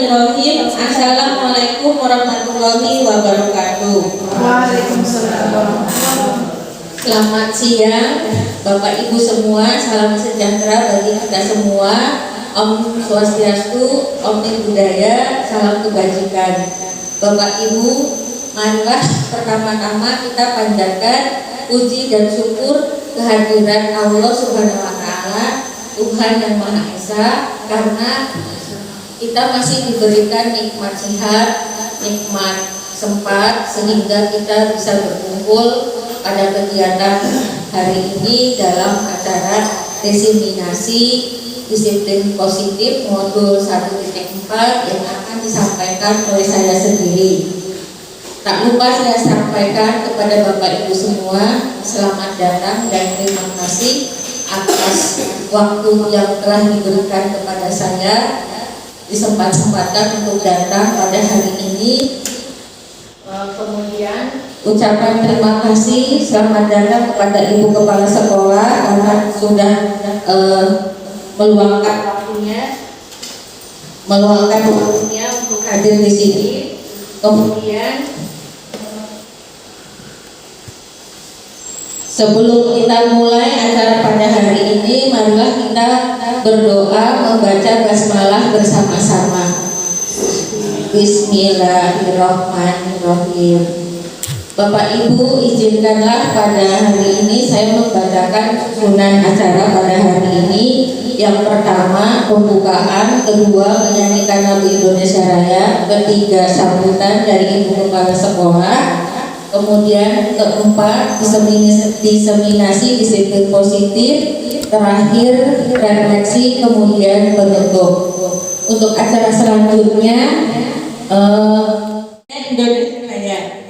Bismillahirrahmanirrahim. Assalamualaikum warahmatullahi wabarakatuh. Waalaikumsalam warahmatullahi. Selamat siang Bapak Ibu semua. Salam sejahtera bagi kita semua. Om Swastiastu, Om Budaya, salam kebajikan. Bapak Ibu, marilah pertama-tama kita panjatkan puji dan syukur kehadiran Allah Subhanahu wa Ta'ala, Tuhan yang Maha Esa, karena kita masih diberikan nikmat sehat, nikmat sempat, sehingga kita bisa berkumpul pada kegiatan hari ini dalam acara diseminasi disiplin positif modul 1.4 yang akan disampaikan oleh saya sendiri. Tak lupa saya sampaikan kepada Bapak Ibu semua, selamat datang dan terima kasih atas waktu yang telah diberikan kepada saya, disempatkan untuk datang pada hari ini. Kemudian ucapan terima kasih, selamat datang kepada Ibu Kepala Sekolah karena sudah meluangkan waktunya untuk hadir di sini. Kemudian sebelum kita mulai acara pada hari ini, marilah kita berdoa membaca basmalah bersama-sama. Bismillahirrahmanirrahim. Bapak Ibu, izinkanlah pada hari ini saya membacakan susunan acara pada hari ini. Yang pertama pembukaan, kedua menyanyikan lagu Indonesia Raya, ketiga sambutan dari Ibu Kepala Sekolah, kemudian keempat diseminasi disiplin positif, terakhir refleksi, kemudian penutup. Untuk acara selanjutnya Indonesia Raya.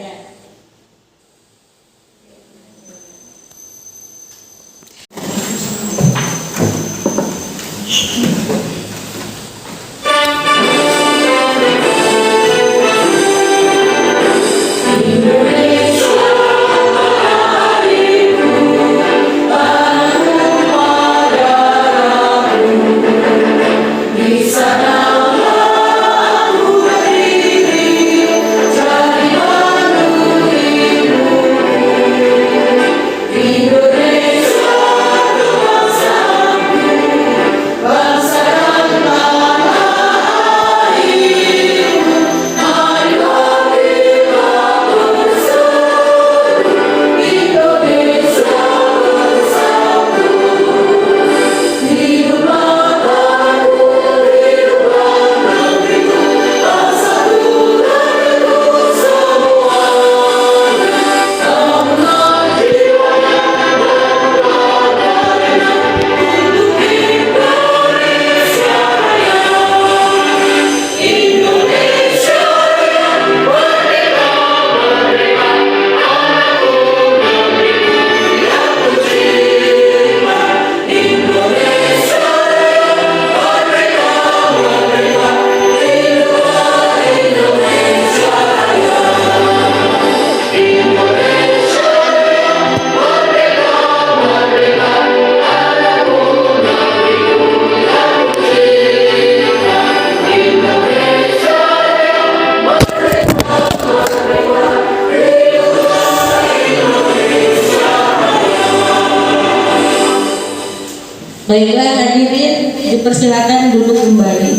Baiklah hadirin, dipersilakan duduk kembali.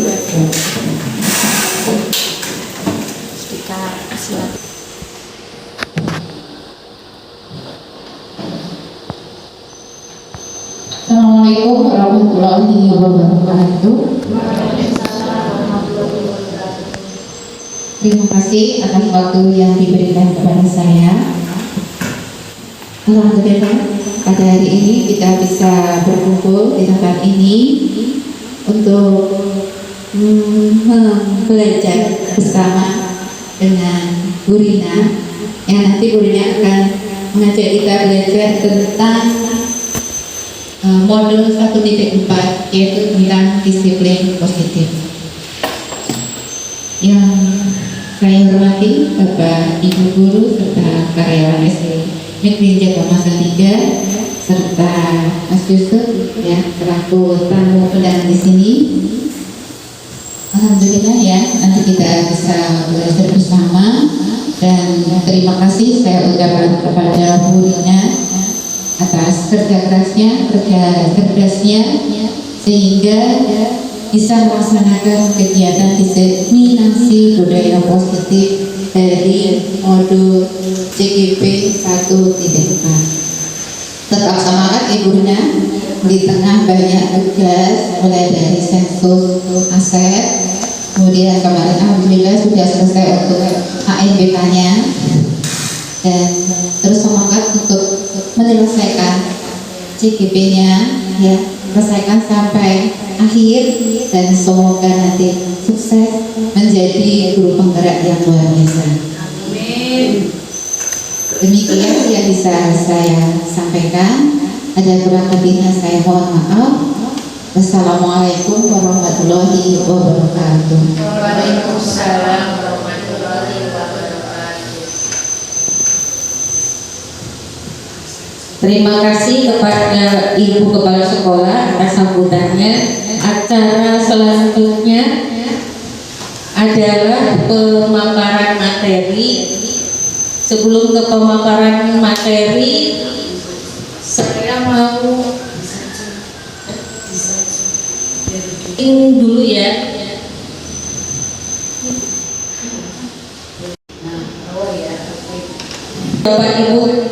Kita silakan. Assalamualaikum warahmatullahi wabarakatuh. Terima kasih atas waktu yang diberikan kepada saya. Alhamdulillah, pada hari ini kita bisa berkumpul di tempat ini untuk belajar bersama dengan Bu Rina, yang nanti Bu Rina akan mengajak kita belajar tentang modul 1.4, yaitu tentang disiplin positif. Yang saya hormati Bapak Ibu Guru serta karyawan SD Negeri Jagakarsa 3 serta Mas Yusuf ya selaku tamu undangan di sini. Alhamdulillah ya, nanti kita bisa belajar bersama. Dan terima kasih saya ucapkan kepada Bu Rina atas kerja kerasnya, kerja cerdasnya, sehingga bisa melaksanakan kegiatan diseminasi budaya positif dari modul CGP 1.4. Tetap semangat Ibu Rina, di tengah banyak tugas mulai dari sensus aset, kemudian kemarin alhamdulillah sudah selesai untuk ANBK-nya, dan terus semangat untuk menyelesaikan CGP-nya ya, selesaikan sampai akhir, dan semoga nanti sukses menjadi guru penggerak yang luar biasa. Amin. Demikian yang bisa saya sampaikan. Ada kurang lebihnya saya mohon maaf. Wassalamualaikum warahmatullahi wabarakatuh. Waalaikumsalam warahmatullahi wabarakatuh. Terima kasih kepada Ibu Kepala Sekolah atas sambutannya. Acara selanjutnya adalah pemaparan materi. Sebelum ke pemaparan materi, saya mau ini dulu ya. Bapak Ibu,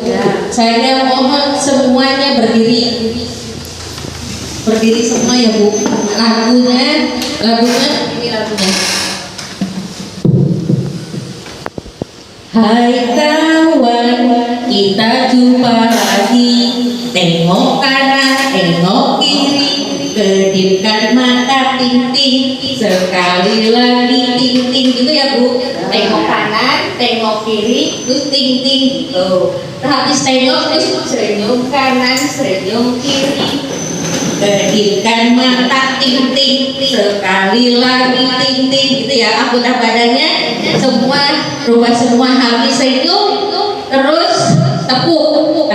saya mohon semuanya berdiri. Berdiri semua ya Bu. Lagunya ini lagunya. Hai kawan, kita jumpa lagi. Tengok kanan, tengok kiri, kedipkan mata ting-ting, sekali lagi ting-ting, gitu ya Bu. Tengok kanan, tengok kiri, terus ting-ting gitu. Habis tengok terus senyum kanan, senyum kiri, kedipkan mata ting-ting, sekali lagi ting-ting, gitu ya. Anggota badannya semua rubah semua, habis senyum terus tepuk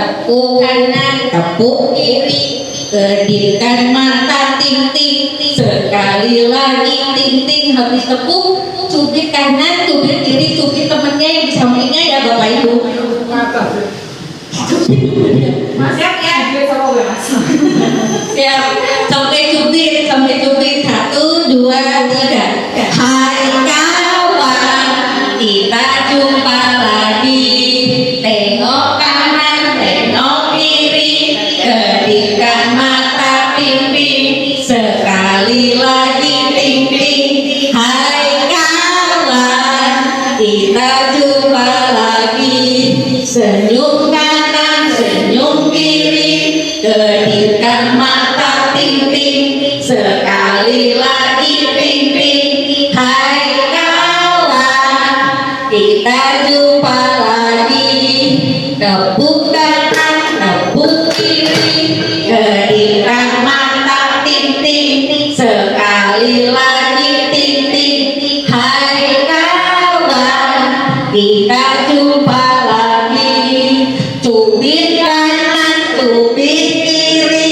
kanan, tepuk kiri, kedipkan mata ting-ting, sekali lagi ting-ting, habis tepuk cubit kanan, cubit kiri, cubit temennya yang bisa mainnya ya Bapak Ibu. Siap ya, dia sama gue mas. Siap, sampai cubit 1, 2, 3. Hai kawan, kita jumpa lagi. Tengok kanan, tengok kiri, kedipkan mata ting-ting, sekali lagi ting-ting. Hai kawan, kita jumpa lagi. Senyum kanan, senyum kiri, kedipkan mata ting-ting, sekali lagi ting-ting. Hai kawan, kita jumpa lagi. Tepuk kanan, tepuk kiri, kedipkan mata ting-ting, sekali lagi ting-ting. Hai kawan, kita jumpa lagi. Cubit kanan, cubit kiri,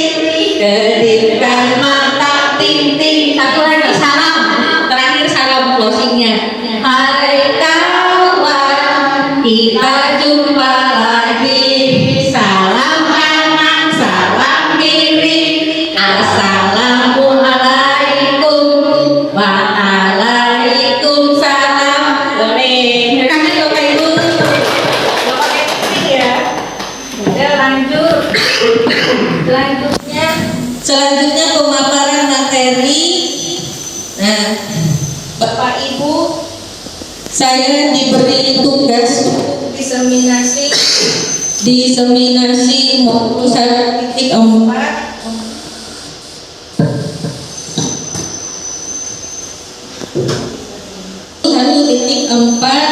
kedipkan mata ting-ting. Satu lagi salam, terakhir salam closingnya. Hai kawan, kita jumpa lagi. Salam kanan, salam kiri, assalamualaikum, waalaikumsalam. Boleh. Terima kasih Bapak Ibu. Bapak Ibu ya. Ya lanjut. Selanjutnya pemaparan materi. Nah, Bapak Ibu, saya diberi tugas diseminasi modul 1.4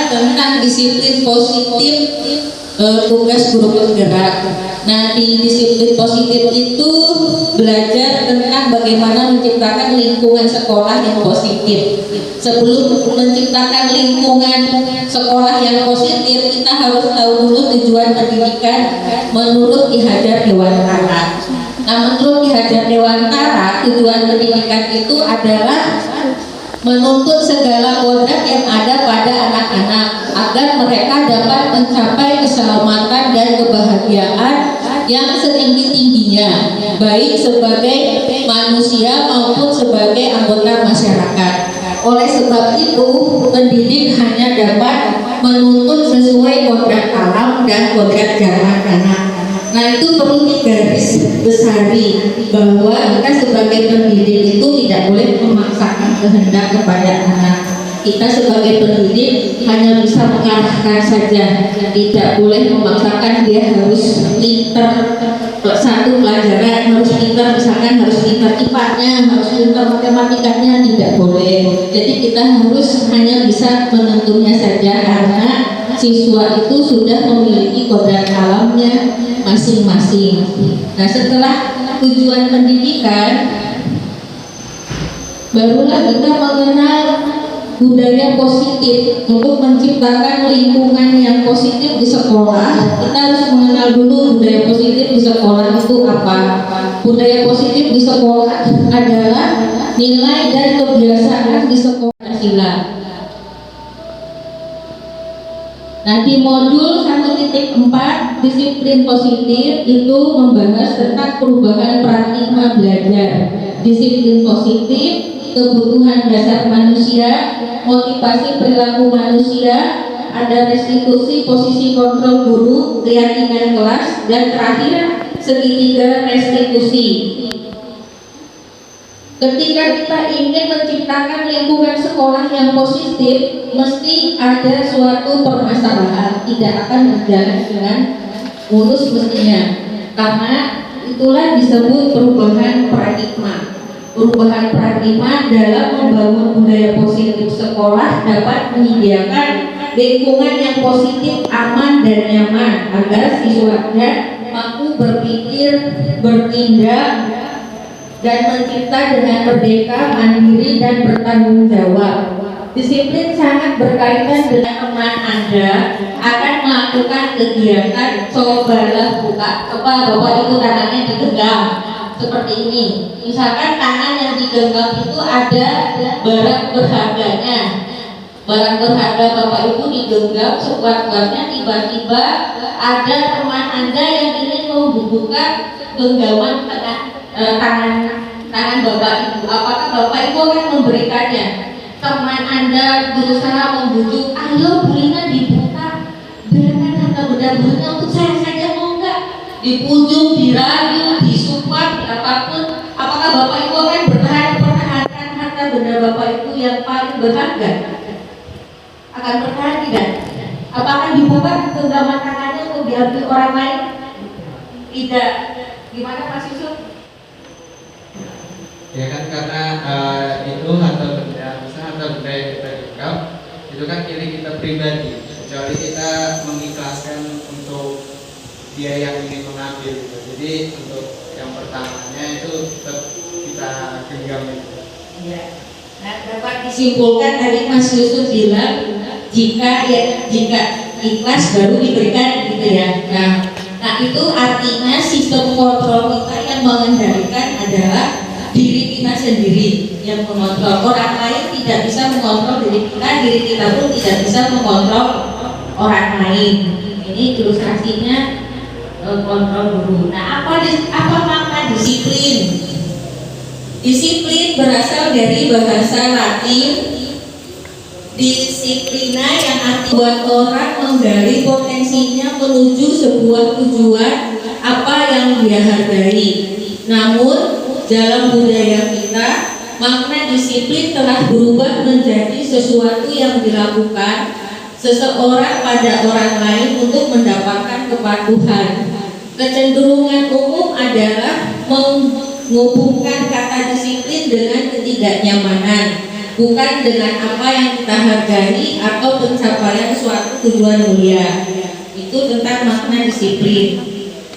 tentang disiplin positif, tugas guru penggerak. Nah, di disiplin positif itu belajar tentang bagaimana menciptakan lingkungan sekolah yang positif. Sebelum menciptakan lingkungan sekolah yang positif, kita harus tahu dulu tujuan pendidikan menurut Ki Hajar Dewantara. Nah, menurut Ki Hajar Dewantara, tujuan pendidikan itu adalah menuntut segala kodrat yang ada pada anak-anak agar mereka dapat mencapai keselamatan dan kebahagiaan yang setinggi-tingginya, baik sebagai manusia maupun sebagai anggota masyarakat. Oleh sebab itu, pendidik hanya dapat menuntut sesuai kodrat alam dan kodrat zaman anak. Nah, itu perlu digaris besari bahwa kita sebagai pendidik itu tidak boleh memaksakan kehendak kepada anak. Kita sebagai pendidik hanya bisa mengarahkan saja, tidak boleh memaksakan dia harus pinter satu pelajaran, harus pinter, misalkan harus pinter IPA-nya, harus pinter matematikanya, tidak boleh. Jadi kita harus hanya bisa menentunya saja karena siswa itu sudah memiliki kodrat alamnya masing-masing. Nah, setelah tujuan pendidikan, barulah kita mengenal budaya positif. Untuk menciptakan lingkungan yang positif di sekolah, kita harus mengenal dulu budaya positif di sekolah itu apa. Budaya positif di sekolah adalah nilai dan kebiasaan di sekolah Pancasila. Nah, di modul 1.4 disiplin positif itu membahas tentang perubahan paradigma belajar. Disiplin positif, kebutuhan dasar manusia, motivasi perilaku manusia, ada restitusi posisi kontrol guru, keyakinan kelas, dan terakhir segitiga restitusi. Ketika kita ingin menciptakan lingkungan sekolah yang positif, mesti ada suatu permasalahan, tidak akan berjalan dengan mulus mestinya. Karena itulah disebut perubahan paradigma. Perubahan paradigma dalam membangun budaya positif sekolah dapat menyediakan lingkungan yang positif, aman, dan nyaman agar siswanya mampu berpikir, bertindak, dan mencipta dengan merdeka, mandiri, dan bertanggung jawab. Disiplin sangat berkaitan dengan teman Anda akan melakukan kegiatan cobalah buka. Coba Bapak Ibu tangannya digenggam seperti ini. Misalkan tangan yang digenggam itu ada barang berharganya. Barang berharga Bapak Ibu digenggam sekuat-kuatnya, tiba-tiba ada teman Anda yang ingin membuka genggaman tangan Bapak Ibu. Apakah Bapak Ibu akan memberikannya? Teman Anda berusaha membujuk, ayo belinya dibuka, berikan harta benda-benda untuk saya saja, mau enggak? Dipujuk, dirayu, disupport, apapun. Apakah Bapak Ibu akan mempertahankan harta benda Bapak Ibu yang paling berharga? Akan bertahan tidak? Apakah dibuka genggaman tangannya untuk diambil orang lain? Tidak. Gimana Mas Yusuf? Ya kan, karena itu harta benda, misalnya harta benda yang kita genggam itu kan milik kita pribadi, kecuali kita mengikhlaskan untuk dia yang ingin mengambil gitu. Jadi untuk yang pertamanya itu tetap kita genggam itu. Ya. Nah, dapat disimpulkan tadi Mas Yusuf bilang jika ikhlas baru diberikan gitu ya. Nah itu artinya sistem kontrol kita yang mengendalikan adalah diri kita sendiri yang mengontrol. Orang lain tidak bisa mengontrol diri kita pun tidak bisa mengontrol orang lain. Ini ilustrasinya kontrol guru. Nah, apa makna disiplin? Disiplin berasal dari bahasa Latin disiplina yang artinya orang menggali potensinya menuju sebuah tujuan apa yang dia hargai. Namun dalam budaya kita, makna disiplin telah berubah menjadi sesuatu yang dilakukan seseorang pada orang lain untuk mendapatkan kepatuhan. Kecenderungan umum adalah menghubungkan kata disiplin dengan ketidaknyamanan, bukan dengan apa yang kita hargai atau pencapaian suatu tujuan mulia. Itu tentang makna disiplin.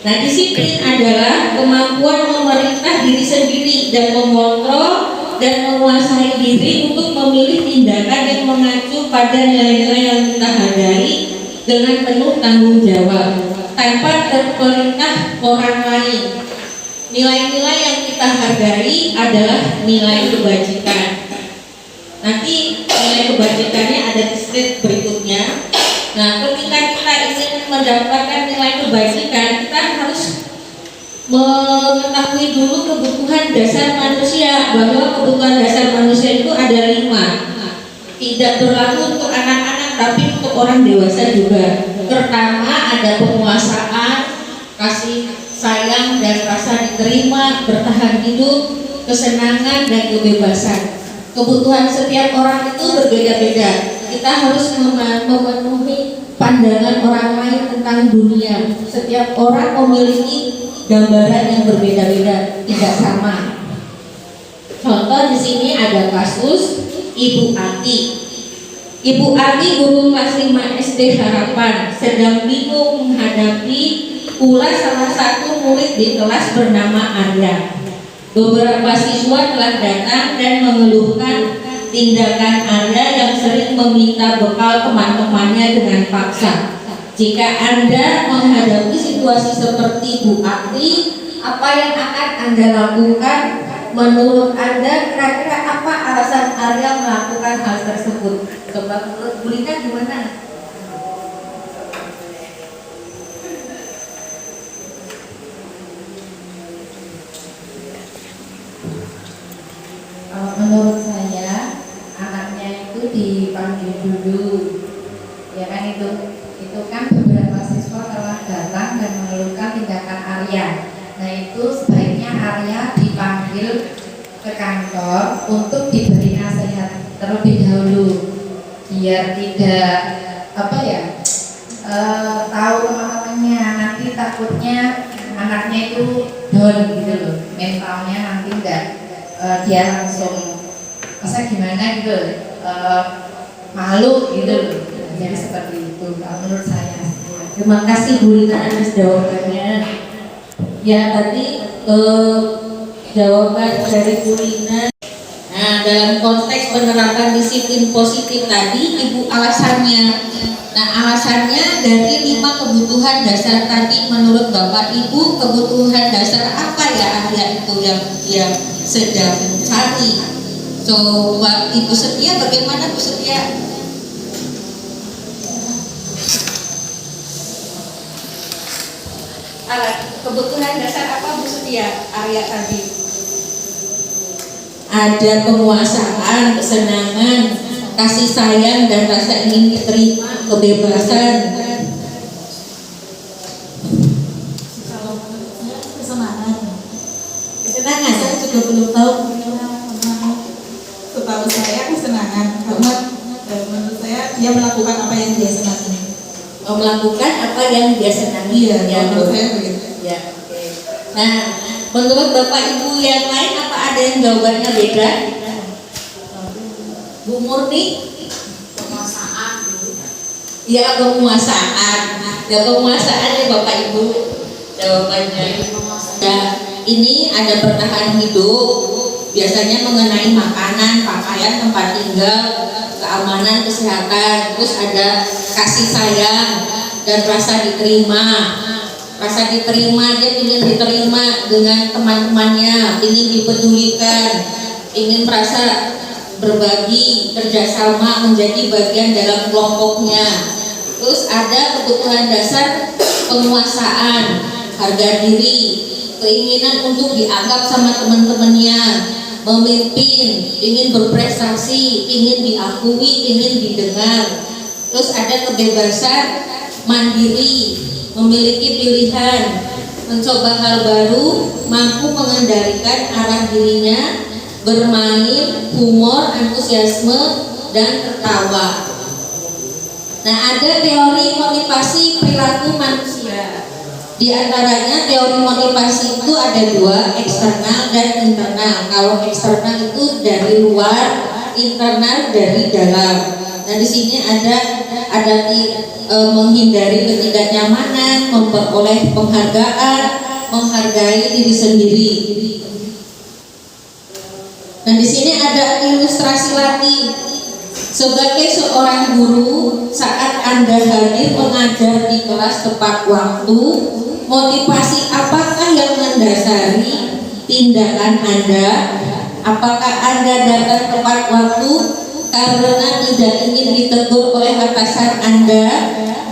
Nah, disiplin adalah kemampuan memerintah diri sendiri dan mengontrol dan menguasai diri untuk memilih tindakan yang mengacu pada nilai-nilai yang kita hargai dengan penuh tanggung jawab tanpa terperintah orang lain. Nilai-nilai yang kita hargai adalah nilai kebajikan. Nanti nilai kebajikannya ada di slide berikutnya. Nah, ketika kita ingin mendapatkan nilai kebajikan, kita harus mengetahui dulu kebutuhan dasar manusia, bahwa kebutuhan dasar manusia itu ada 5. Tidak berlaku untuk anak-anak, tapi untuk orang dewasa juga. Pertama ada penguasaan, kasih sayang dan rasa diterima, bertahan hidup, kesenangan dan kebebasan. Kebutuhan setiap orang itu berbeda-beda. Kita harus memenuhi pandangan orang lain tentang dunia. Setiap orang memiliki gambaran yang berbeda-beda, tidak sama. Contoh di sini ada kasus Ibu Ati. Ibu Ati guru kelas 5 SD Harapan sedang bingung menghadapi pula salah satu murid di kelas bernama Arya. Beberapa siswa telah datang dan mengeluhkan tindakan Arya yang sering meminta bekal teman-temannya dengan paksa. Jika Anda menghadapi situasi seperti Bu Ati, apa yang akan Anda lakukan? Menurut Anda kira-kira apa alasan Arya melakukan hal tersebut? Coba menurut Bu Lina gimana? Menurut saya anaknya itu dipanggil dulu, ya kan itu kan beberapa siswa telah datang dan mengeluhkan tindakan Arya. Nah itu sebaiknya Arya dipanggil ke kantor untuk diberi nasihat terlebih dahulu, biar tidak tahu teman-temannya, nanti takutnya anaknya itu down gitu loh, mentalnya nanti enggak dia langsung gimana gitu, malu gitu loh. Jadi seperti itu kalau menurut saya. Terima kasih Bu Lina atas jawabannya. Ya tadi jawaban dari Bu Lina. Nah dalam konteks penerapan disiplin positif tadi, Ibu alasannya. Nah alasannya dari 5 kebutuhan dasar tadi, menurut Bapak Ibu kebutuhan dasar apa ya Arya itu yang dia sedang cari? Coba Ibu Setia, bagaimana Bu Setia? Kebutuhan dasar apa Bu Setia Arya tadi? Ada penguasaan, kesenangan, kasih sayang dan rasa ingin diterima, kebebasan. Kalau menurut saya kesenangan. Kesenangan. Saya juga belum tahu setahu saya kesenangan karena menurut saya dia melakukan apa yang dia senangi. Melakukan apa yang dia senangi. Iya, Ya, menurut saya begitu. Ya, oke. Nah, menurut Bapak Ibu yang lain apa ada yang jawabannya beda? Bu Murni? Penguasaan. Ya, penguasaan. Ya, penguasaan ya Bapak Ibu jawabannya. Ya, ini ada bertahan hidup. Biasanya mengenai makanan, pakaian, tempat tinggal, keamanan, kesehatan. Terus ada kasih sayang dan rasa diterima. Rasa diterima, dia ingin diterima dengan teman-temannya, ingin dipedulikan, ingin merasa berbagi, kerjasama, menjadi bagian dalam kelompoknya. Terus ada kebutuhan dasar penguasaan, harga diri, keinginan untuk dianggap sama teman-temannya, memimpin, ingin berprestasi, ingin diakui, ingin didengar. Terus ada kebebasan, mandiri, memiliki pilihan, mencoba hal baru, mampu mengendalikan arah dirinya, bermain, humor, antusiasme, dan tertawa. Nah, ada teori motivasi perilaku manusia. Di antaranya teori motivasi itu ada 2, eksternal dan internal. Kalau eksternal itu dari luar, internal dari dalam. Nah, di sini ada menghindari ketidaknyamanan, memperoleh penghargaan, menghargai diri sendiri. Dan di sini ada ilustrasi lagi. Sebagai seorang guru, saat Anda hadir mengajar di kelas tepat waktu, motivasi apakah yang mendasari tindakan Anda? Apakah Anda datang tepat waktu karena tidak ingin ditegur oleh atasan Anda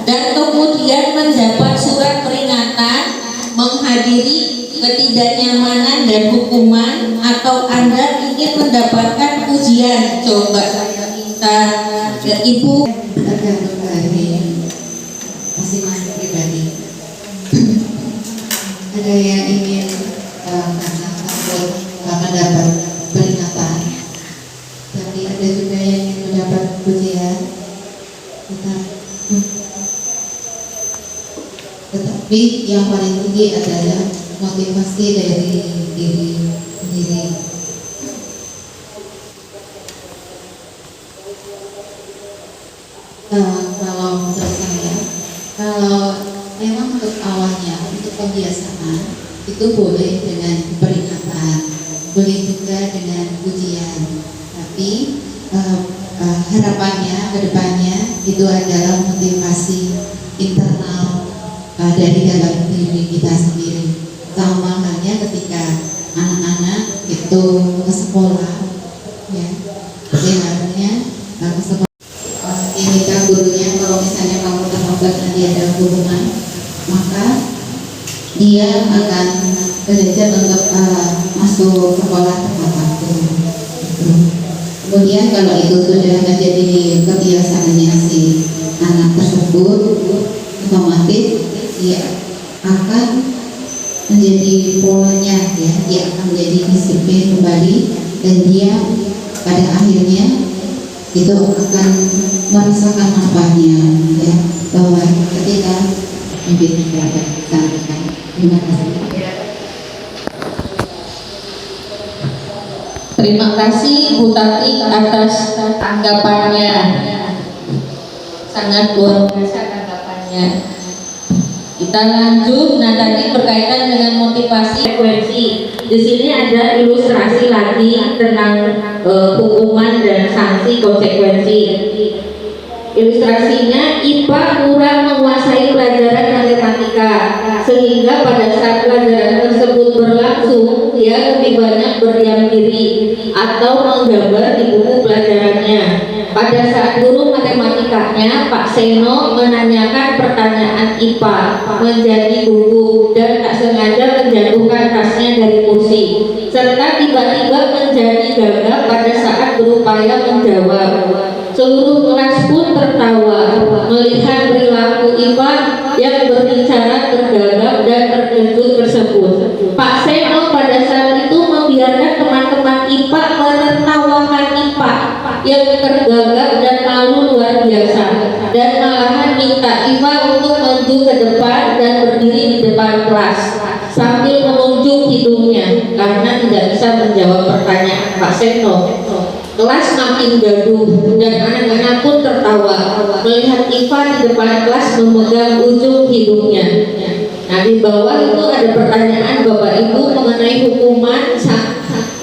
dan kemudian mendapat surat peringatan, menghadiri ketidaknyamanan dan hukuman, atau Anda ingin mendapatkan ujian? Coba saya minta ke Ibu. Tergantung dari masing-masing pribadi. Ada yang ingin karena takut mendapat peringatan, tapi ada juga yang ingin mendapat pujian. Tetapi yang paling tinggi adalah motivasi dari diri sendiri. Kalau menurut saya, kalau memang untuk awalnya, untuk pembiasaan itu boleh dengan peringatan, boleh juga dengan ujian, tapi harapannya ke depannya itu adalah motivasi internal dari dalam diri kita sendiri. Sama halnya ketika anak-anak itu ke sekolah, ya, sebenarnya ke sekolah. Minta gurunya kalau misalnya kamu terlambat nanti ada hukuman, maka dia akan belajar untuk masuk sekolah tepat waktu. Kemudian kalau itu sudah menjadi kebiasaannya si anak tersebut, otomatis dia akan menjadi polanya, ya, dia akan menjadi disiplin kembali, dan dia pada akhirnya itu akan merasakan manfaatnya, ya, bahwa ketika mungkin dapat sampaikan. Terima kasih. Terima kasih Bu Tati atas tanggapannya, sangat luar biasa tanggapannya. Kita lanjut. Nah, tadi berkaitan dengan motivasi frekuensi. Di sini ada ilustrasi lagi tentang hukuman dan sanksi konsekuensi. Ilustrasinya, IPA kurang menguasai pelajaran matematika, sehingga pada saat pelajaran tersebut berlangsung, dia lebih banyak berdiam diri atau menggambar di buku pelajarannya. Pada saat guru matematikanya, Pak Seno, menanyakan pertanyaan IPA menjadi gugup dan tak sengaja menjatuhkan tasnya dari kursi, serta tiba-tiba menjadi gagap pada saat berupaya menjawab. Seluruh kelas pun tertawa melihat perilaku IPA yang berbicara tergagap dan terkejut tersebut. Pak Seno pada saat itu membiarkan teman-teman IPA menertawakan IPA yang tergagap dan malu luar biasa, dan malahan minta IPA untuk maju ke depan dan berdiri di depan kelas sambil menunjuk hidungnya karena tidak bisa menjawab pertanyaan Pak Seno. Kelas makin gaduh dan anak-anak pun tertawa melihat IPA di depan kelas memegang ujung hidungnya. Nah, di bawah itu ada pertanyaan Bapak Ibu mengenai hukuman,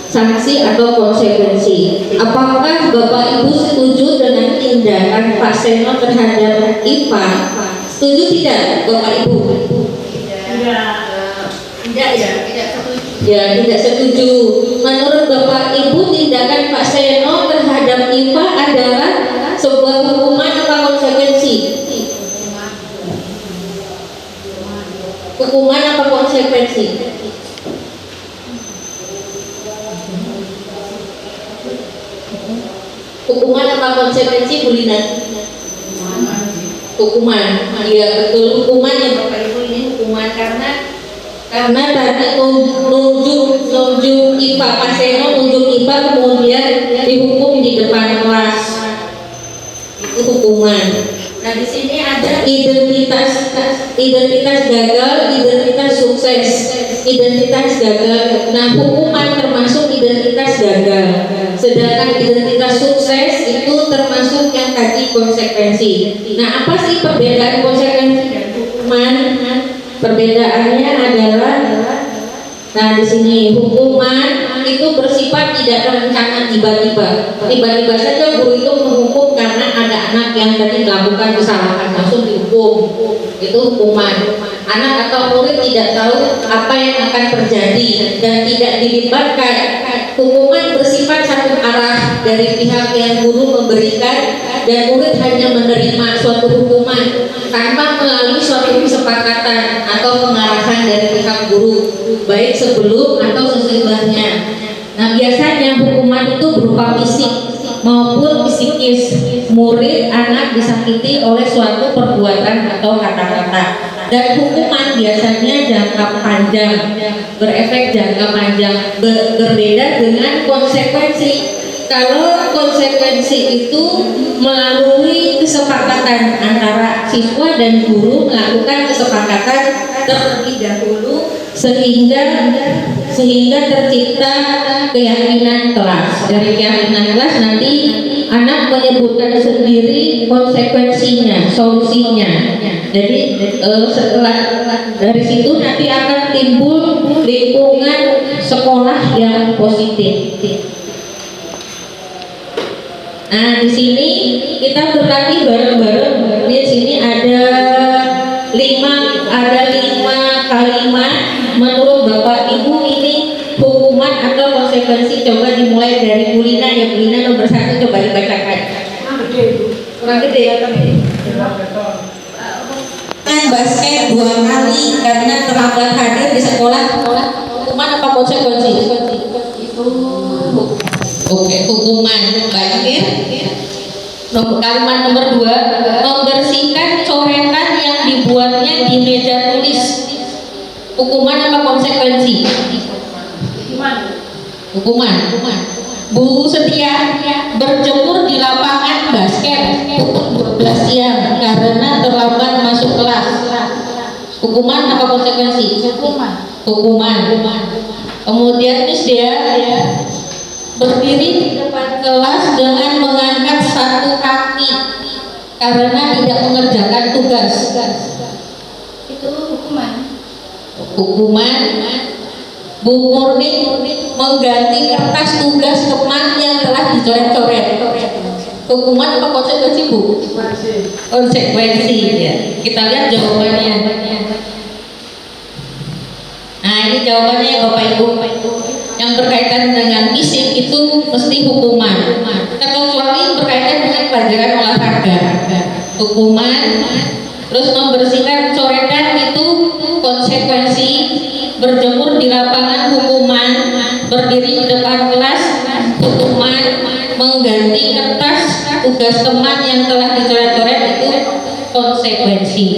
sanksi atau konsekuensi. Apakah Bapak Ibu setuju dengan tindakan Pak Seno terhadap IPA? Setuju tidak Bapak Ibu? Tidak ya, tidak setuju. Ya, tidak setuju. Menurut Bapak Ibu, tindakan Pak Seno terhadap IPA adalah sebuah hukuman atau konsekuensi? Hukuman atau konsekuensi? Hukuman atau konsekuensi, Bu Lina? Hukuman. Iya, betul, hukuman ya Bapak Ibu, ini hukuman karena tadi nunjuk IPA, Pak Seno nunjuk IPA kemudian dihukum di depan kelas, itu hukuman. Nah, di sini ada identitas gagal, identitas sukses. Identitas gagal. Nah, hukuman termasuk identitas gagal, sedangkan identitas sukses itu termasuk yang tadi konsekuensi. Nah, apa sih perbedaan konsekuensi dan hukuman? Perbedaannya adalah, nah di sini hukuman itu bersifat tidak terencana, tiba-tiba saja guru itu menghukum karena ada anak yang tadi melakukan kesalahan langsung dihukum, itu hukuman. Anak atau murid tidak tahu apa yang akan terjadi dan tidak dilibatkan. Hukuman bersifat satu arah dari pihak yang guru memberikan dan murid hanya menerima suatu hukuman tanpa melalui suatu kesepakatan atau pengarahan dari pihak guru, baik sebelum atau sesudahnya. Nah, biasanya hukuman itu berupa fisik maupun psikis. Murid anak disakiti oleh suatu perbuatan atau kata-kata. Dan hukuman biasanya jangka panjang, berefek jangka panjang, berbeda dengan konsekuensi. Kalau konsekuensi itu melalui kesepakatan antara siswa dan guru, melakukan kesepakatan terlebih dahulu sehingga tercipta keyakinan kelas. Dari keyakinan kelas nanti anak menyebutkan sendiri konsekuensinya, solusinya. Jadi setelah dari situ nanti akan timbul lingkungan sekolah yang positif. Nah, di sini kita berlatih bareng-bareng. Di sini ada lima kalimat. Menurut Bapak Ibu ini hukuman atau konsekuensi. Coba dimulai dari Bu Lina ya. Bu Lina nomor 1 coba dibacakan. Kurang gede ya kami. Basket 2 kali karena terlambat hadir di sekolah. Hukuman apa konsekuensi? Itu oke, hukuman. Baik ya. Kalimat nomor 2, membersihkan coretan yang dibuatnya di meja tulis. Hukuman apa konsekuensi? Hukuman. Bu Setia berjemur di lapangan basket pukul 12 siang karena terlambat masuk kelas. Hukuman apa konsekuensi? Hukuman. Kemudian Miss Dea berdiri di depan kelas dengan mengangkat satu kaki karena tidak mengerjakan tugas. Itu hukuman. Bu Murni mengganti kertas tugas teman yang telah dicoret-coret. Hukuman apa konsekuensi, Bu? Konsekuensi ya. Kita lihat jawabannya. Nah, ini jawabannya ya Bapak Ibu. Yang berkaitan dengan fisik itu mesti hukuman. Terkecuali berkaitan dengan pelajaran olahraga. Hukuman. Terus membersihkan coretan itu konsekuensi. Berjemur di lapangan hukuman. Berdiri di depan kelas hukuman. Mengganti kertas tugas teman yang telah dicoret-coret itu konsekuensi.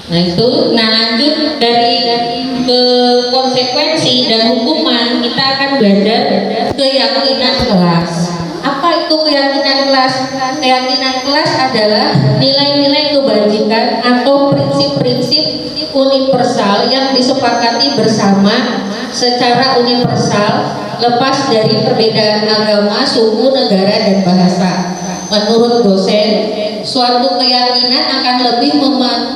Nah itu, lanjut dari ke konsekuensi dan hukuman, kita akan belajar keyakinan kelas. Apa itu keyakinan kelas? Keyakinan kelas adalah nilai-nilai kebajikan atau prinsip-prinsip universal yang disepakati bersama secara universal, lepas dari perbedaan agama, suku, negara, dan bahasa. Menurut dosen, suatu keyakinan akan lebih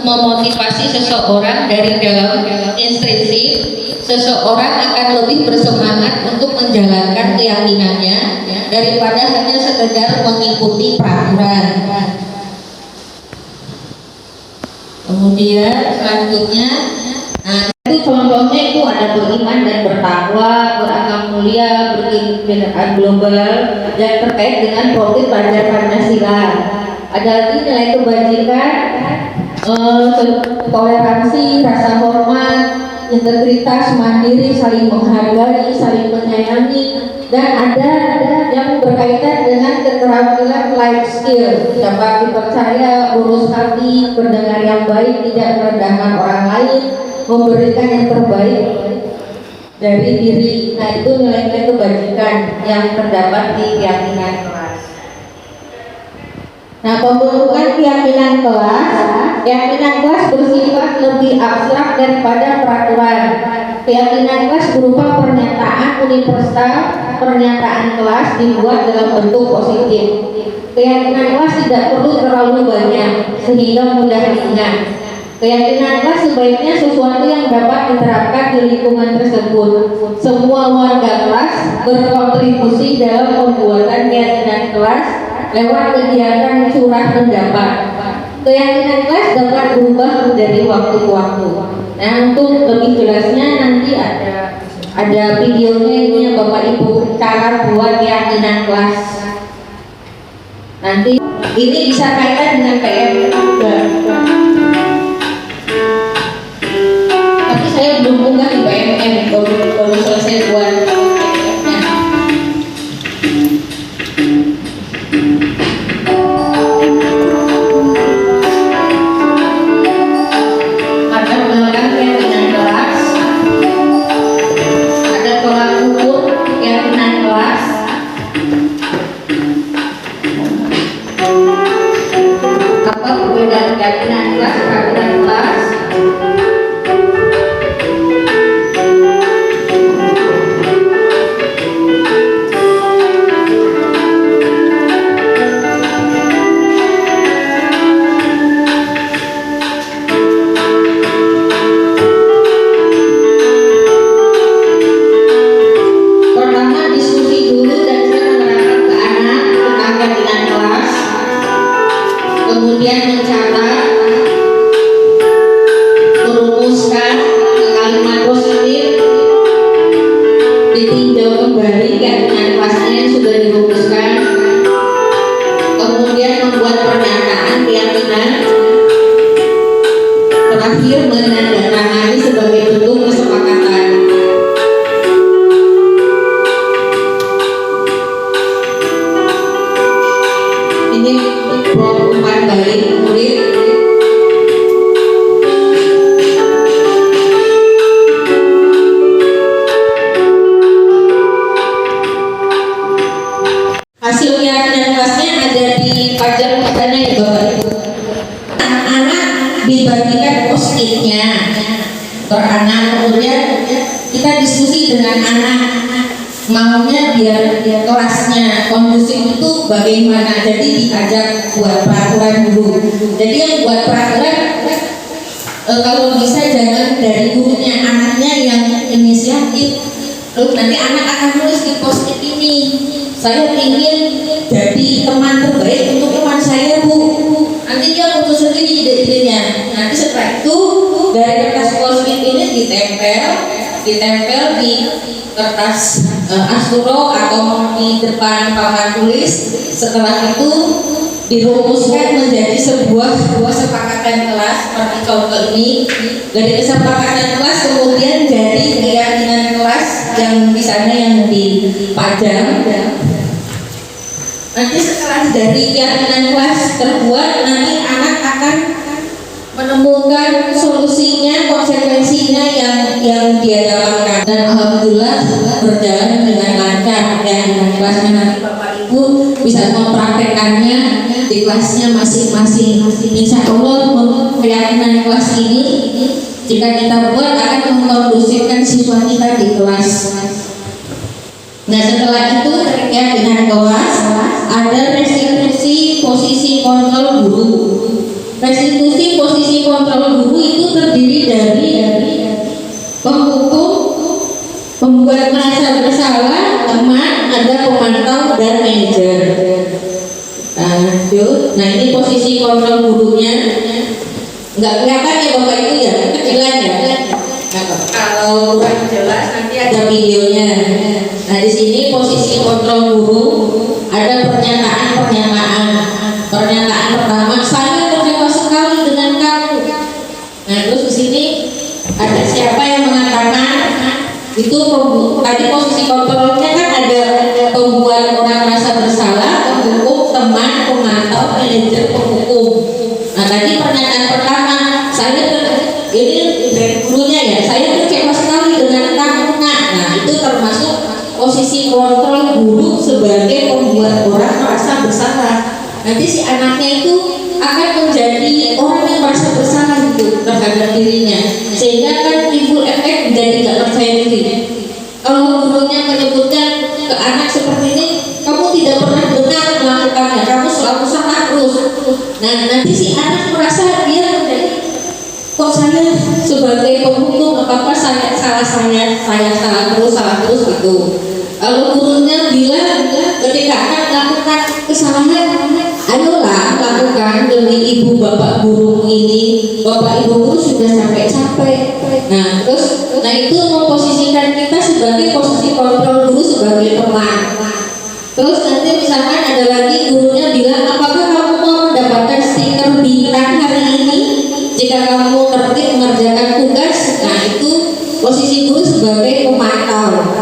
memotivasi seseorang dari dalam intrinsik. Seseorang akan lebih bersemangat untuk menjalankan keyakinannya daripada hanya sekedar mengikuti peraturan. Kemudian selanjutnya, nah itu contohnya itu ada beriman dan bertakwa, beragama mulia, berkegiatan global, dan terkait dengan profil pelajar Pancasila. Ada lagi nilai kebajikan, toleransi, rasa hormat, integritas, mandiri, saling menghargai, saling menyayangi, dan ada yang berkaitan dengan keterampilan life skill, dapat dipercaya, lurus hati, pendengar yang baik, tidak merendahkan orang lain, memberikan yang terbaik dari diri. Nah itu nilai-nilai kebajikan yang terdapat di keyakinan kelas. Nah, pembentukan keyakinan kelas bersifat lebih abstrak daripada peraturan. Keyakinan kelas berupa pernyataan universal, pernyataan kelas dibuat dalam bentuk positif. Keyakinan kelas tidak perlu terlalu banyak sehingga mudah diingat. Keyakinan kelas sebaiknya sesuatu yang dapat diterapkan di lingkungan tersebut. Semua warga kelas berkontribusi dalam pembuatan keyakinan kelas lewat kegiatan curah pendapat. keyakinan kelas dapat berubah dari waktu ke waktu. Nah, untuk lebih jelasnya nanti ada videonya ini ya Bapak Ibu, cara buat keyakinan kelas. Nanti ini bisa kaitan dengan PM juga. Tapi saya belum unggah di PMM, baru selesai buat PDF-nya. Ada melakukan keyakinan kelas, ada tolak ukur keyakinan kelas, apa perbedaan keyakinan kelas, keyakinan kelas. Pertama diskusi dulu dan saya menerangkan ke anak tentang keyakinan kelas, kemudian mencatat, merumuskan ke kalimat positif, ditinjau kembali keyakinan kelasnya yang sudah dirumuskan, kemudian membuat pernyataan keyakinan, terakhir menandatangani sebagai bentuk kesepakatan. Ini blok 4 balik murid. Hasil keyakinan kelasnya ada di pajak katanya ya Bapak Ibu. Anak-anak dibagikan post-it-nya per anak, kemudian kita diskusi dengan anak maunya biar kelasnya kondusif itu bagaimana. Jadi diajak buat peraturan dulu. Jadi yang buat peraturan kalau bisa jangan dari gurunya, anaknya yang inisiatif. Terus nanti anak akan nulis di post-it ini, saya ingin jadi teman terbaik untuk teman saya Bu. Nanti dia mutus sendiri ide-idenya. Nanti setelah itu dari kertas post-it ini ditempel di kertas asturo atau di depan papan tulis. Setelah itu dirumuskan menjadi sebuah kesepakatan kelas seperti contoh ini. Dari kesepakatan kelas kemudian jadi keyakinan kelas yang di sana yang dipajang. Nanti setelah dari keyakinan kelas terbuat, nanti anak akan menemukan solusinya, konsekuensinya yang dia dapatkan. Dan alhamdulillah berjalan dengan lancar keyakinan kelasnya. Nanti Bapak Ibu bisa mempraktekannya di kelasnya masing-masing. Insya Allah keyakinan kelas ini jika kita buat akan mengkondusifkan siswa kita di kelas. Nah, setelah itu dari keyakinan kelas ada restitusi posisi kontrol guru. Restitusi posisi kontrol guru itu terdiri dari penghukum, pembuat merasa bersalah, teman, ada pemantau dan manajer. Nah, ini posisi kontrol gurunya. Nggak kelihatan ya Bapak Ibu ya, kecilan ya. Nah, kalau kurang jelas nanti ada videonya. Nah, di sini posisi kontrol guru, ada pernyataan. Pernyataan pertama, saya kecewa sekali dengan kamu. Nah, terus di sini ada siapa yang mengatakan itu tadi posisi kontrolnya kan ada pembuat orang merasa bersalah, penghukum, teman, pemantau, manajer, penghukum. Nah, tadi pernyataan pertama, ini dari gurunya ya, saya kecewa sekali dengan kamu nak. Nah, itu termasuk posisi kontrol guru sebagai pembuat orang merasa bersalah. Nanti si anaknya itu akan menjadi orang yang merasa bersalah gitu terhadap dirinya, sehingga kan timbul efek menjadi tidak percaya diri. Kalau gurunya menyebutkan ke anak seperti ini, kamu tidak pernah benar melakukannya, kamu selalu salah terus. Nah, nanti si anak merasa dia menjadi, kok saya sebagai penghukum apa saya salah terus gitu. Kalau gurunya bilang ketika anak melakukan kesalahan, ayolah lakukan. kan demi ibu bapak gurumu ini, bapak ibu guru sudah sampai capek. Nah itu memposisikan kita sebagai posisi kontrol guru sebagai teman. Terus nanti misalkan ada lagi gurunya bilang, apakah kamu mau mendapatkan stiker bintang hari ini jika kamu tertib mengerjakan tugas? Nah itu posisi guru sebagai pemantau.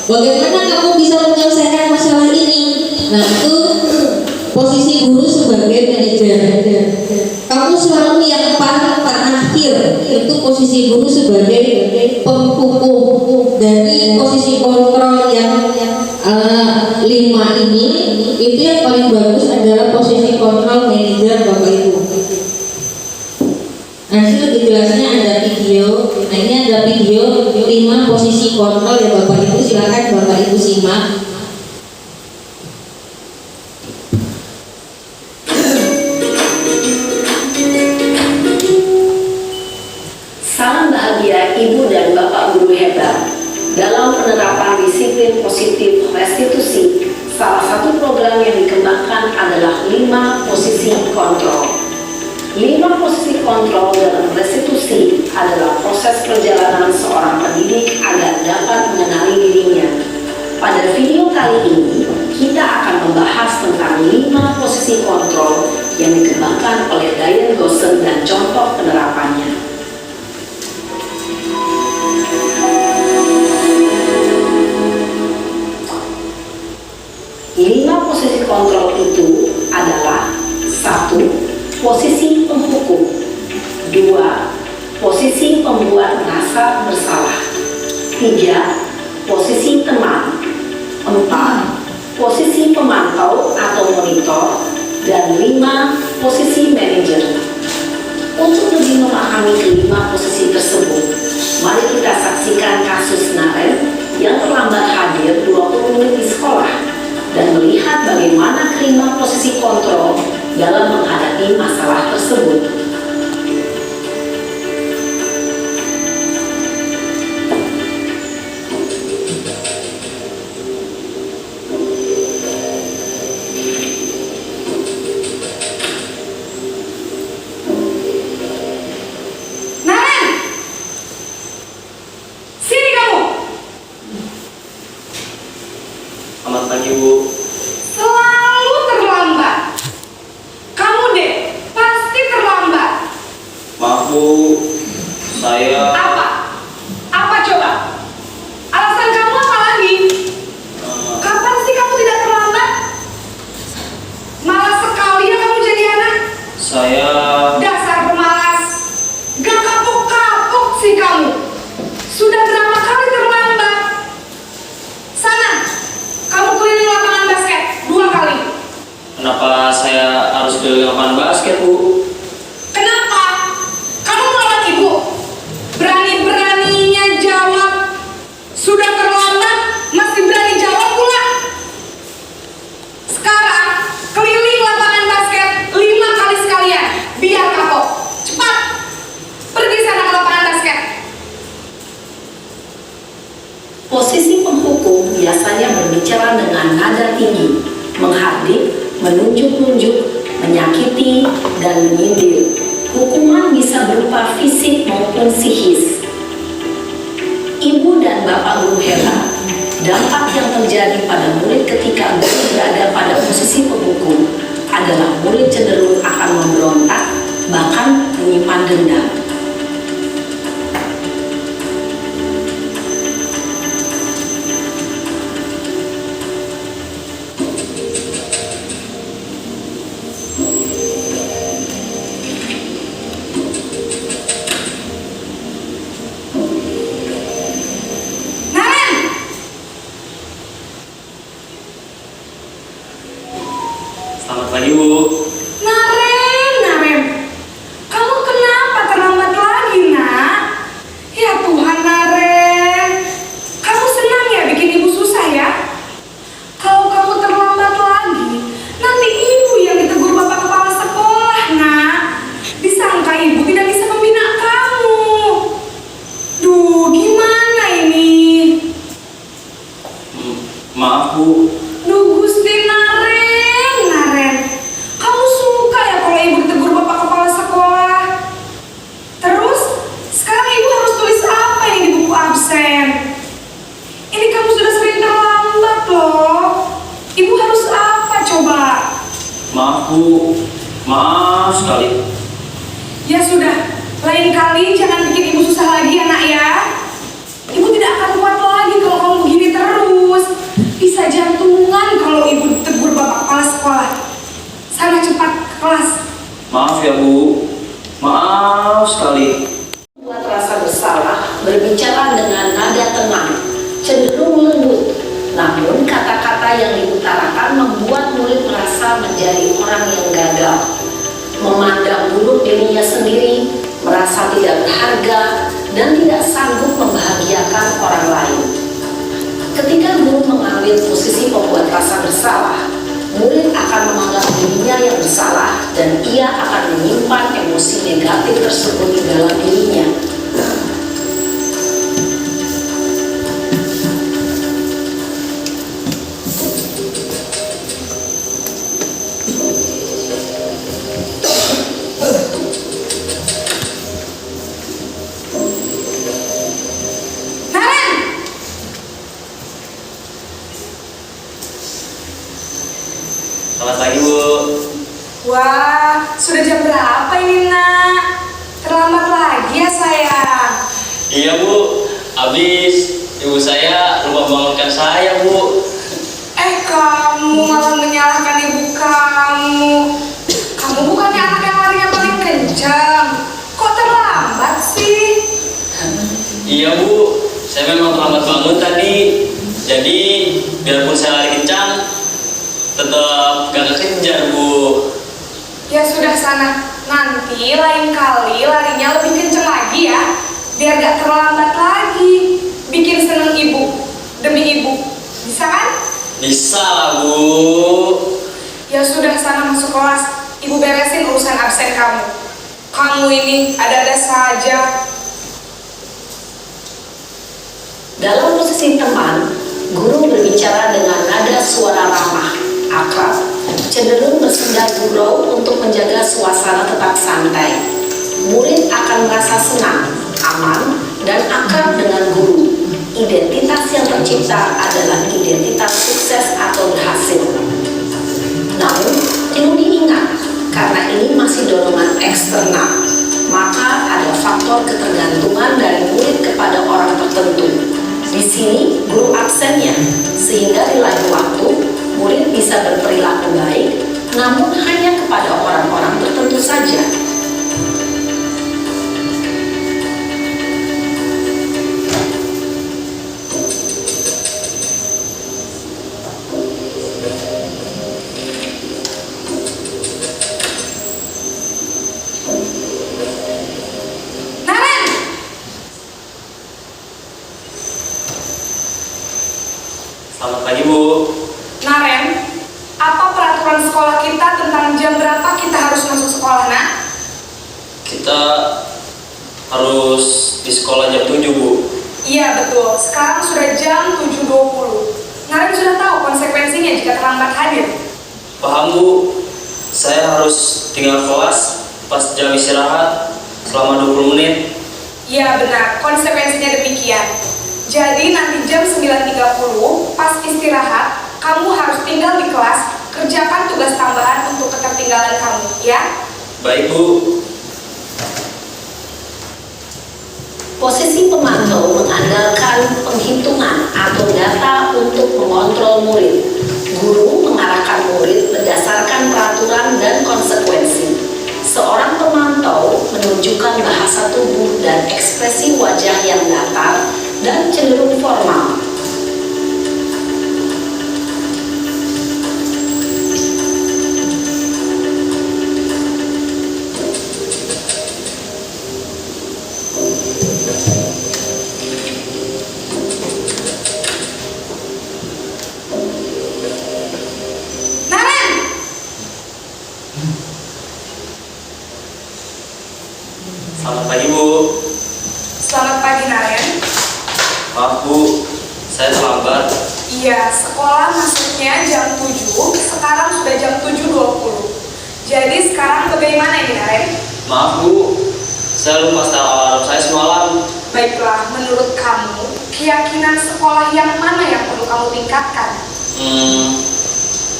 Bagaimana kamu bisa menyelesaikan masalah ini? Nah itu posisi guru sebagai manajer. Kamu selalu yang paling terakhir, itu posisi guru sebagai penghukum. Dari posisi kontrol yang 5 ini, itu yang paling bagus adalah posisi kontrol manajer Bapak Ibu. Nanti lebih jelasnya ada video. Nah ini ada video 5 posisi kontrol ya Bapak Ibu, silakan Bapak Ibu simak. Salam bahagia Ibu dan Bapak Guru hebat. Dalam penerapan disiplin positif restitusi, salah satu program yang dikembangkan adalah 5 posisi kontrol. 5 posisi kontrol dalam restitusi adalah proses perjalanan seorang pendidik agar dapat mengenali dirinya. Pada video kali ini, kita akan membahas tentang 5 posisi kontrol yang dikembangkan oleh Diane Goshen dan contoh penerapannya. 5 posisi kontrol itu adalah 1. Posisi penghukum, 2. Posisi pembuat merasa bersalah, 3. Posisi teman, 4. Posisi pemantau atau monitor, dan 5. Posisi manajer. Untuk lebih memahami kelima posisi tersebut, mari kita saksikan kasus Naren yang terlambat hadir 20 menit di sekolah dan melihat bagaimana kelima posisi kontrol dalam menghadapi masalah tersebut. Selamat pagi, Bu. Selalu terlambat. Kamu deh, pasti terlambat. Maaf, Bu. Saya Apa? Apa coba? Alasan kamu apa lagi? Kapan sih kamu tidak terlambat? Malas sekali ya kamu jadi anak. saya Dasar pemalas. Gak kapok-kapok sih kamu. Sudah berapa kali terlambat? Sana, kamu keliling lapangan basket 2 kali. kenapa saya harus keliling lapangan basket, Bu? Kenapa? Kamu melawan ibu? Berani-beraninya jawab. Sudah terlambat, masih berani jawab pula. Sekarang, keliling lapangan basket 5 kali sekalian. Biar kapok. Cepat. Pergi sana ke lapangan basket. Posisi penghukum biasanya berbicara dengan nada tinggi, menghardik, menunjuk-nunjuk, menyakiti, dan menyindir. Hukuman bisa berupa fisik maupun psikis. Ibu dan Bapak Guru hebat, dampak yang terjadi pada murid ketika guru berada pada posisi penghukum adalah murid cenderung akan memberontak, bahkan menyimpan dendam. Naren! Selamat pagi, Bu. Naren. Kamu kenapa terlambat lagi, nak? Ya Tuhan, Naren. Kamu senang ya bikin ibu susah ya? Kalau kamu terlambat lagi, nanti ibu yang ditegur bapak kepala sekolah, nak. Disangka ibu tidak bisa membina kamu. Duh, gimana ini? Maaf, Bu. Duh Gusti, Naren. Kamu Maaf Bu, maaf sekali. Ya sudah, lain kali jangan bikin ibu susah lagi ya nak ya. Ibu tidak akan kuat lagi kalau kamu begini terus. Bisa jantungan kalau ibu ditegur bapak kepala sekolah. Sana cepat ke kelas. Maaf ya Bu, maaf sekali. Membuat rasa bersalah, berbicara dengan nada tenang, cenderung lembut. Namun kata-kata yang diutarakan membuat murid merasa menjadi orang yang gagal, memandang buruk dirinya sendiri, merasa tidak berharga, dan tidak sanggup membahagiakan orang lain. Ketika guru mengambil posisi pembuat rasa bersalah, murid akan menganggap dirinya yang bersalah dan ia akan menyimpan emosi negatif tersebut di dalam dirinya. Selamat pagi Bu. Wah, sudah jam berapa ini nak? Terlambat lagi ya sayang. Iya Bu, habis ibu saya lupa bangunkan saya Bu. Kamu malah menyalahkan ibu kamu. Kamu bukannya anak yang larinya paling kencang. Kok terlambat sih? Iya Bu, saya memang terlambat bangun tadi. Jadi biarpun saya lari kencang, tetap gak kekejar Bu. Ya sudah sana, nanti lain kali larinya lebih kencang lagi ya. Biar gak terlambat lagi. Bikin seneng ibu, demi ibu. Bisa kan? Bisa lah Bu. Ya sudah sana masuk kelas. Ibu beresin urusan absen kamu. Kamu ini ada-ada saja. Dalam posisi teman, guru berbicara dengan nada suara ramah, akrab, cenderung bersenda gurau untuk menjaga suasana tetap santai. Murid akan merasa senang, aman, dan akrab dengan guru. Identitas yang tercipta adalah identitas sukses atau berhasil. Namun, perlu diingat, karena ini masih dorongan eksternal, maka ada faktor ketergantungan dari murid kepada orang tertentu. Di sini, guru absennya, sehingga di lain waktu, murid bisa berperilaku baik, namun hanya kepada orang-orang tertentu saja. Naren! Selamat pagi Bu. Naren, apa peraturan sekolah kita tentang jam berapa kita harus masuk sekolah, nak? Kita harus di sekolah jam 7 Bu. Iya betul, sekarang sudah jam 7.20. Naren sudah tahu konsekuensinya jika terlambat hadir. Paham Bu, saya harus tinggal kelas pas jam istirahat selama 20 menit. Iya benar, konsekuensinya demikian. Jadi nanti jam 9.30 pas istirahat, kamu harus tinggal di kelas, kerjakan tugas tambahan untuk ketertinggalan kamu, ya? Baik Bu. Posisi pemantau mengandalkan penghitungan atau data untuk mengontrol murid. Guru mengarahkan murid berdasarkan peraturan dan konsekuensi. Seorang pemantau menunjukkan bahasa tubuh dan ekspresi wajah yang datar dan cenderung formal. Naren! Selamat pagi Bu. Selamat pagi Naren. Maaf Bu, saya terlambat. Iya, sekolah masuknya jam 7, sekarang sudah jam 7.20. Jadi sekarang bagaimana ini Naren? Maaf Bu, saya lupa setel alarm saya semalam. Baiklah, menurut kamu, keyakinan sekolah yang mana yang perlu kamu tingkatkan?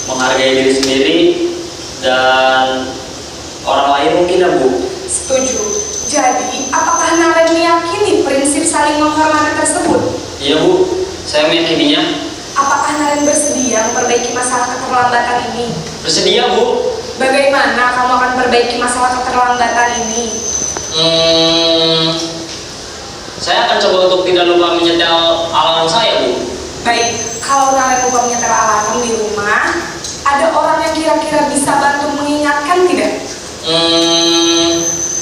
Menghargai diri sendiri dan orang lain mungkin ya Bu. Setuju. Jadi, apakah Naren meyakini prinsip saling menghormati tersebut? Iya Bu, saya meyakininya. Apakah Naren bersedia memperbaiki masalah keterlambatan ini? Bersedia Bu. Bagaimana kamu akan perbaiki masalah keterlambatan ini? Saya akan coba untuk tidak lupa menyetel alarm saya Bu. Baik, kalau Naren lupa menyetel alarm di rumah, ada orang yang kira-kira bisa bantu mengingatkan tidak?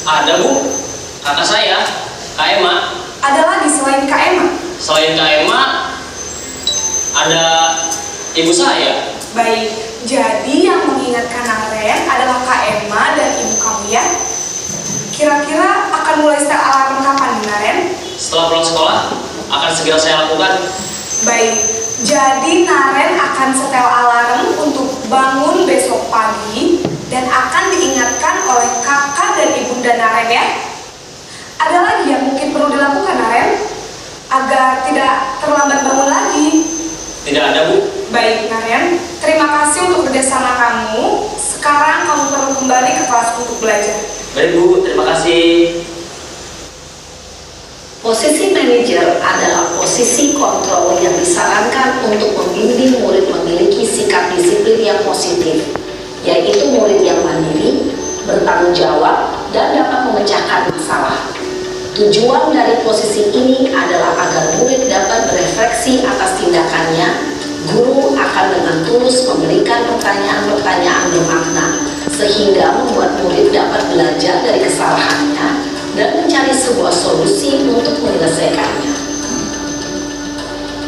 Ada Bu, kakak saya, Kak Emma. Ada lagi selain Kak Emma? Selain Kak Emma, ada ibu saya. Baik, jadi yang mengingatkan Naren adalah Kak Emma dan ibu kamu ya? Kira-kira akan mulai setel alarm kapan nih Naren? Setelah pulang sekolah, akan segera saya lakukan. Baik, jadi Naren akan setel alarm untuk bangun besok pagi dan akan diingatkan oleh kakak dan ibunda Naren ya. Ada lagi yang mungkin perlu dilakukan Naren agar tidak terlambat bangun lagi? Tidak ada Bu. Baik Naren, terima kasih untuk kerjasama kamu. Sekarang kamu perlu kembali ke kelas untuk belajar. Baik Bu, terima kasih. Posisi manajer adalah posisi kontrol yang disarankan untuk membimbing murid memiliki sikap disiplin yang positif, yaitu murid yang mandiri, bertanggung jawab, dan dapat memecahkan masalah. Tujuan dari posisi ini adalah agar murid dapat berefleksi atas tindakannya. Guru akan dengan tulus memberikan pertanyaan-pertanyaan bermakna, sehingga membuat murid dapat belajar dari kesalahannya dan mencari sebuah solusi untuk menyelesaikannya.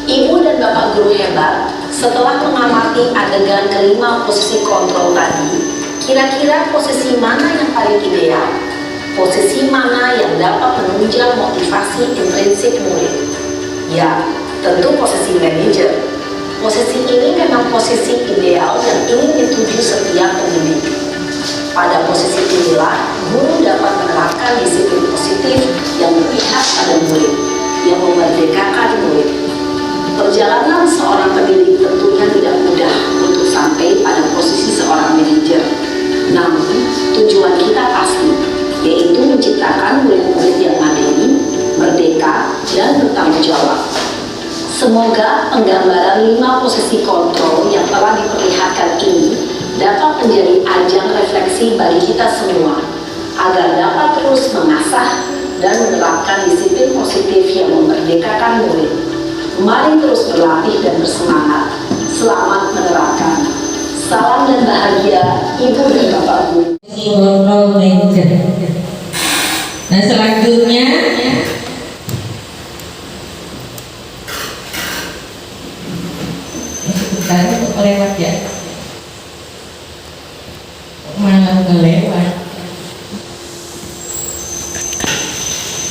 Ibu dan Bapak guru hebat, setelah mengamati adegan kelima posisi kontrol tadi, kira-kira posisi mana yang paling ideal? Posisi mana yang dapat menunjang motivasi intrinsik murid? Ya, tentu posisi manajer. Posisi ini memang posisi ideal yang ingin dituju setiap pendidik. Pada posisi inilah, guru dapat menerapkan disiplin positif yang berpihak pada murid, yang memerdekakan murid. Perjalanan seorang pendidik tentunya tidak mudah untuk sampai pada posisi seorang manajer. Namun, tujuan kita pasti, yaitu menciptakan murid-murid yang mandiri, merdeka, dan bertanggung jawab. Semoga penggambaran 5 posisi kontrol yang telah diperlihatkan ini dapat menjadi ajang refleksi bagi kita semua, agar dapat terus mengasah dan menerapkan disiplin positif yang memerdekakan murid. Mari terus berlatih dan bersemangat. Selamat menerapkan. Salam dan bahagia, Ibu dan Bapak Guru. Kontrol manager. Nah selanjutnya sebentar untuk lewat ya. Malah kelewat.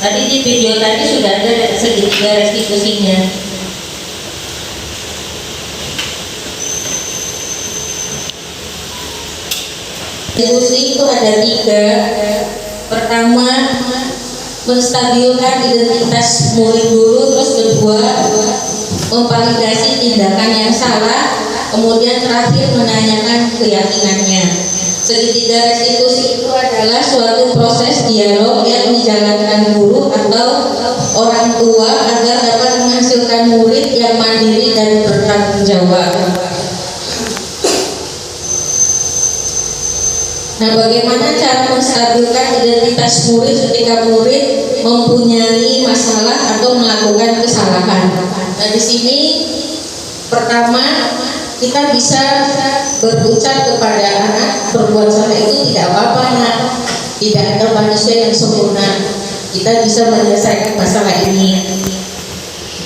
Tadi di video tadi sudah ada segitiga restitusinya. Restitusi itu ada 3. Pertama, menstabilkan identitas murid dulu. Terus kedua, memvalidasi tindakan yang salah. Kemudian terakhir, menanyakan keyakinannya. Segitiga restitusi itu adalah suatu proses dialog yang dijalankan guru atau orang tua agar dapat menghasilkan murid yang mandiri dan bertanggung jawab. Nah, bagaimana cara menstabilkan identitas murid ketika murid mempunyai masalah atau melakukan kesalahan? Nah, di sini pertama kita bisa berucap kepada anak, berbuat salah itu tidak apa-apa nak, tidak ada manusia yang sempurna, kita bisa menyelesaikan masalah ini.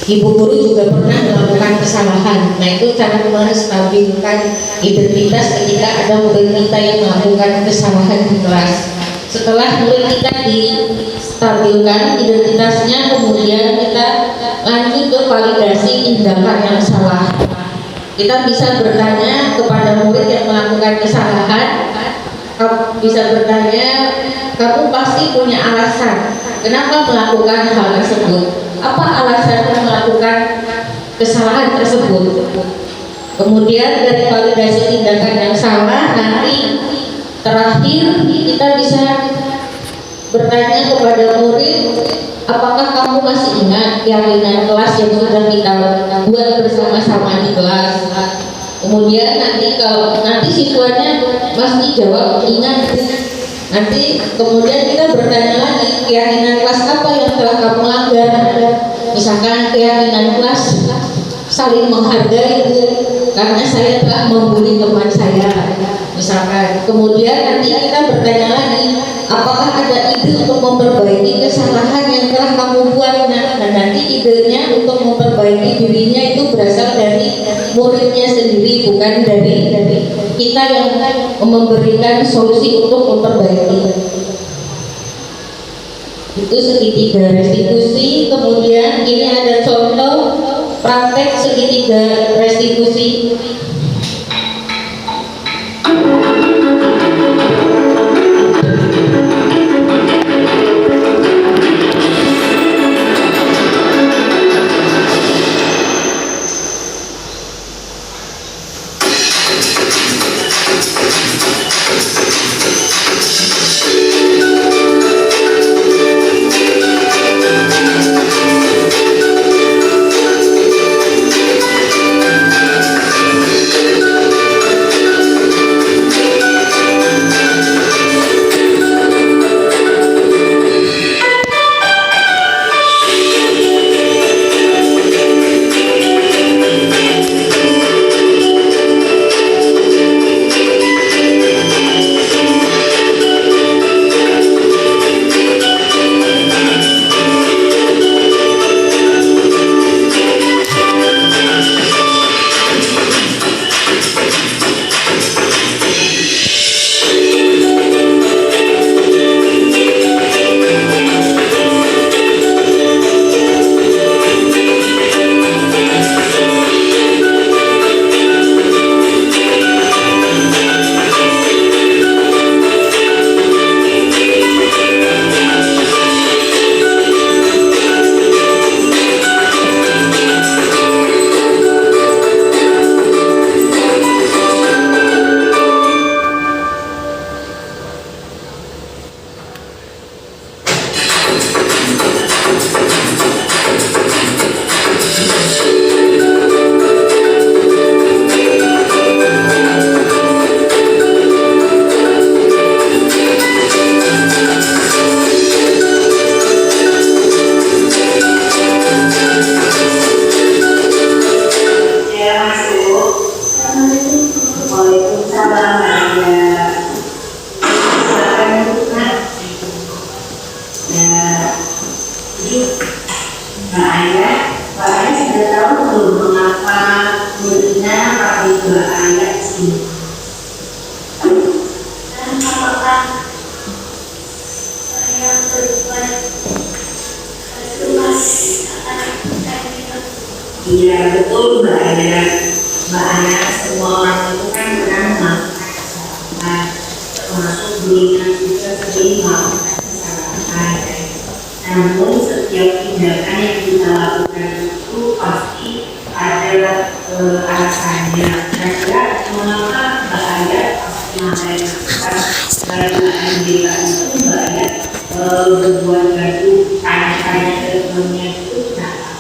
Ibu guru juga pernah melakukan kesalahan. Nah, itu cara menstabilkan identitas ketika ada murid kita yang melakukan kesalahan di kelas. Setelah murid kita distabilkan identitasnya, kemudian kita lanjut ke validasi tindakan yang salah. Kita bisa bertanya kepada murid yang melakukan kesalahan. Kamu bisa bertanya, kamu pasti punya alasan kenapa melakukan hal tersebut. Apa alasannya melakukan kesalahan tersebut? Kemudian dari validasi tindakan yang salah, nanti Terakhir, kita bisa bertanya kepada murid, apakah kamu masih ingat keyakinan kelas yang sudah kita buat bersama-sama di kelas? Kemudian nanti siswanya pasti jawab ingat. Nanti kemudian kita bertanya lagi, keyakinan kelas apa yang telah kamu langgar? Misalkan keyakinan kelas saling menghargai karena saya telah membuli teman saya, misalkan. Kemudian nanti kita bertanya lagi, apakah ada ide untuk memperbaiki kesalahan yang telah kamu buat? Dan nanti idenya untuk memperbaiki dirinya itu berasal dari muridnya sendiri, bukan dari kita yang memberikan solusi untuk memperbaiki. Itu segitiga restitusi. Kemudian ini ada contoh praktek segitiga restitusi. Iya betul Mbak Aya. Mbak Aya, semua orang itu kan pernah melakukan kesalahan, termasuk dirinya juga sering melakukan kesalahan. Namun setiap tindakan yang kita lakukan itu pasti ada alasannya. Kira-kira mengapa Mbak Aya pasti melakukan kesalahan kita itu Mbak Aya berbuat gaduh, tanya-tanya ke temannya itu kenapa?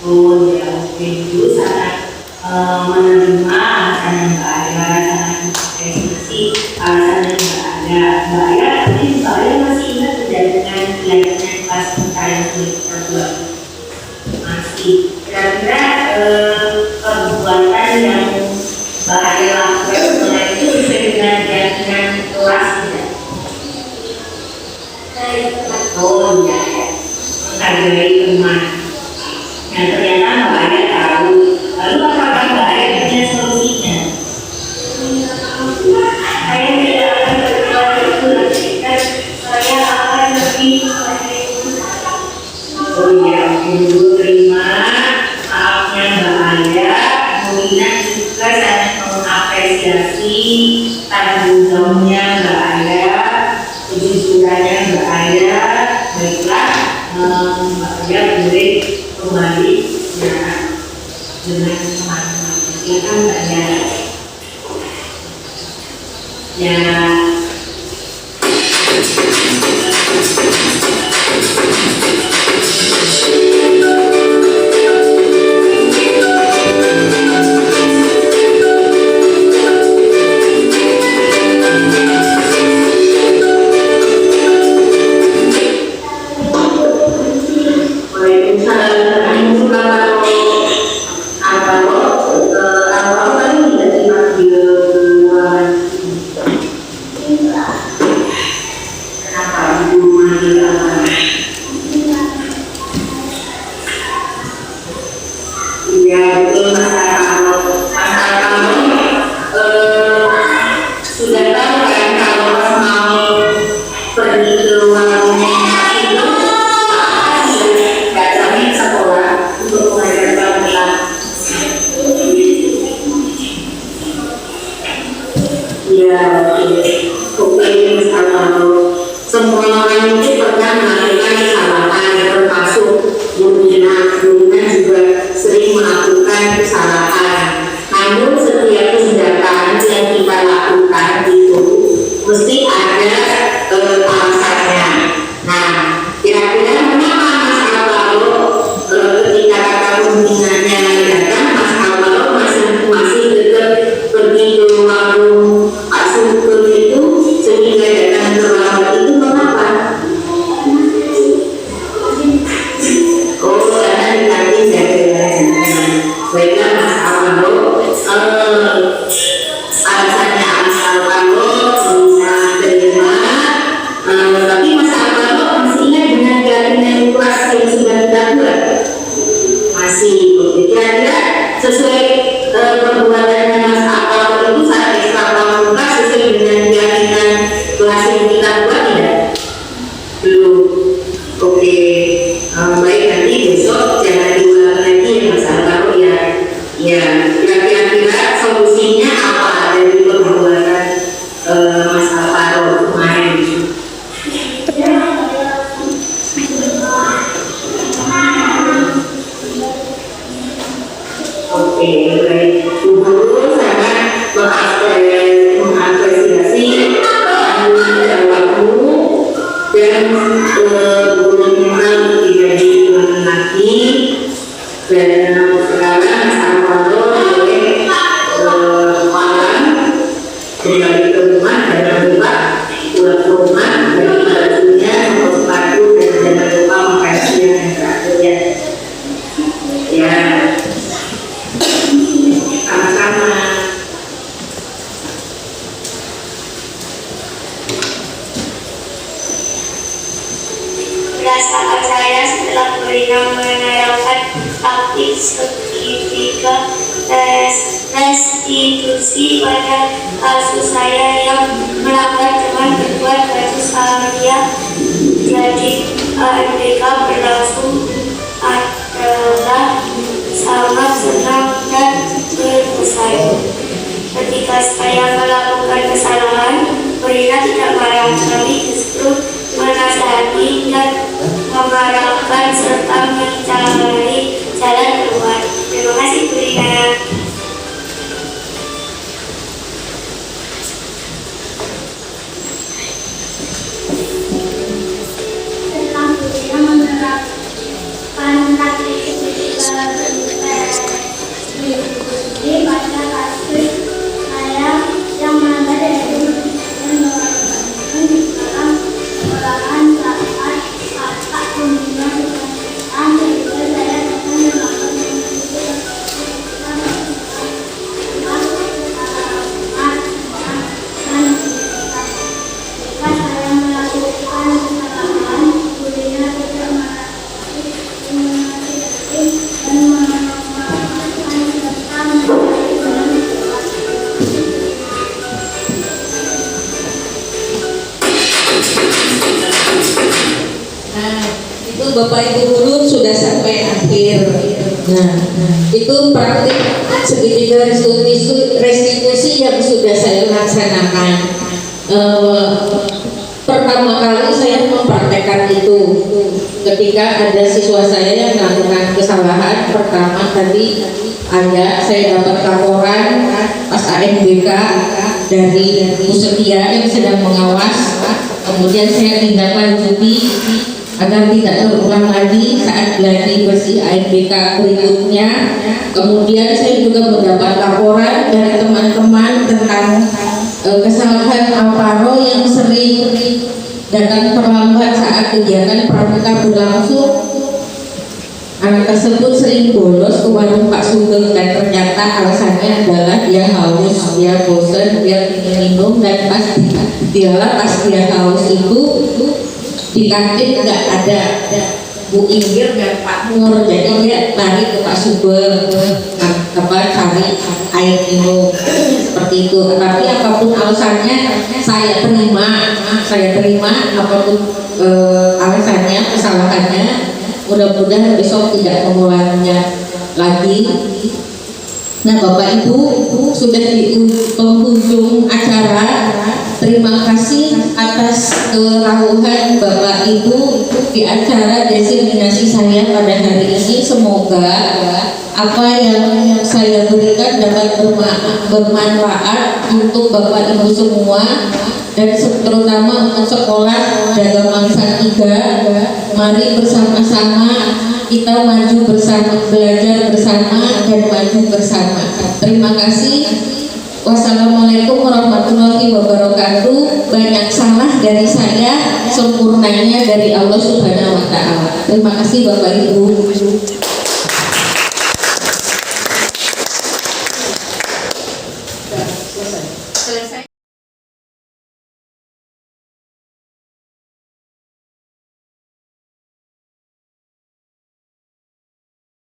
Oh ya, oke, itu sangat menerima alasan Mbak Aya, sangat mengapresiasi alasan Mbak Aya. Mbak Aya, tapi Mbak Aya masih ingat tidak dengan keyakinan kelas kita yang kita buat? Masih. Kira-kira perbuatan yang Mbak Aya lakukan setelah itu sesuai dengan keyakinan kelas tidak? Oh ya, menghargai teman. Nah ternyata Mbak Aya tahu. Lalu apakah Mbak Aya punya solusinya? Saya tidak akan berbuat itu. Dan saya akan lebih. Oh iya, dulu terima maafnya Mbak Aya. Mungkin juga sangat mengapresiasi tanggung jawabnya Mbak Aya, kejujurannya Mbak Aya. Baiklah, Mbak Aya boleh kembali ya dengan teman-teman. Silakan Mbak Aya. Ya. Sudah tahu kan kalau mau pergi ke warung itu datangin sekolah untuk mengajarkan kita. Ya, oke, kalau semua orang itu pernah melakukan kesalahan, termasuk Bunda juga sering melakukan kesalahan. Namun setiap tindakan yang kita lakukan itu mesti ada alasannya. Nah, kira-kira kenapa Mas Alvaro ketika kata pembinanya datang, Mas Alvaro masih tetap pergi ke warung Pak Sugeng itu sehingga datang terlambat itu kenapa? Oh, karena nanti jaga. Baiklah Mas Alvaro, alasannya Mas Alvaro bisa terima, tapi Mas Alvaro masih ingat dengan jaringan kelas yang sudah kita buat? Masih. Kira-kira sesuai perbuatannya Mas Alvaro itu saat ekstra pramuka sesuai dengan jaringan kelas yang kita buat tidak? Belum. Oke. Baik, nanti besok jangan diulang lagi ya Mas Alvaro ya. Ya, kira-kira solusinya apa dari perbuatan Mas Alvaro kemarin? Oke, baik. Bu Guru sangat mengapresiasi jawabmu dan Bu Guru minta tidak diulangi lagi. Dan sekarang Mas Alvaro boleh malam kembali ke rumah dan lupa pulang ke rumah bagi bajunya, membawa sepatu dan jangan lupa makan siang yang terakhir ya. Ya, sama-sama. Berdasarkan saya setelah beliau menerapkan aktif sertifika restitusi pada kasus saya yang melanggar dengan berbuat baju Saria, jadi AMDK berlangsung adalah sangat senang dan berusai. Ketika saya melakukan kesalahan, Rina tidak marah, tapi justru menasihati dan mengarahkan serta mencari jalan keluar. Terima kasih Bu Rina. Setelah Bu Rina menerapkan taktik ini pada kasus saya yang melanggar dari dan merupakan kesalahan saat kakak pembina kesalahan sehingga saya akan melakukan itu Bapak Ibu Guru sudah sampai akhir. Nah, itu praktik segitiga restitusi yang sudah saya laksanakan. Pertama kali saya mempraktekkan itu ketika ada siswa saya yang melakukan kesalahan. Pertama tadi saya dapat laporan pas AMBK dari Bu Setia yang sedang mengawas. Kemudian saya tindak lanjuti agar tidak terulang lagi saat gladi bersih ANBK berikutnya. Kemudian saya juga mendapat laporan dari teman-teman tentang kesalahan Alvaro yang sering datang terlambat saat kegiatan pramuka berlangsung. Anak tersebut sering bolos ke warung Pak Sugeng dan ternyata alasannya adalah dia haus, dia bosan, dia ingin minum, dan pas dia haus itu di kantin nggak ada Bu Inggir dan Pak Nur, jadi dia lari ke Pak Sugeng cari air minum seperti itu. Tapi apapun alasannya saya terima apapun alasannya, kesalahannya. Mudah-mudahan besok tidak mengulanginya lagi. Nah, Bapak Ibu sudah di penghujung acara. Terima kasih atas kerahuan Bapak Ibu di acara diseminasi saya pada hari ini. Semoga apa yang saya berikan dapat bermanfaat untuk Bapak Ibu semua, dan terutama untuk sekolah Dagang Mangsa 3. Mari bersama-sama kita maju bersama, belajar bersama, dan maju bersama. Terima kasih. Wassalamualaikum warahmatullahi wabarakatuh. Banyak salah dari saya, sempurnanya dari Allah Subhanahu wa Ta'ala. Terima kasih Bapak Ibu.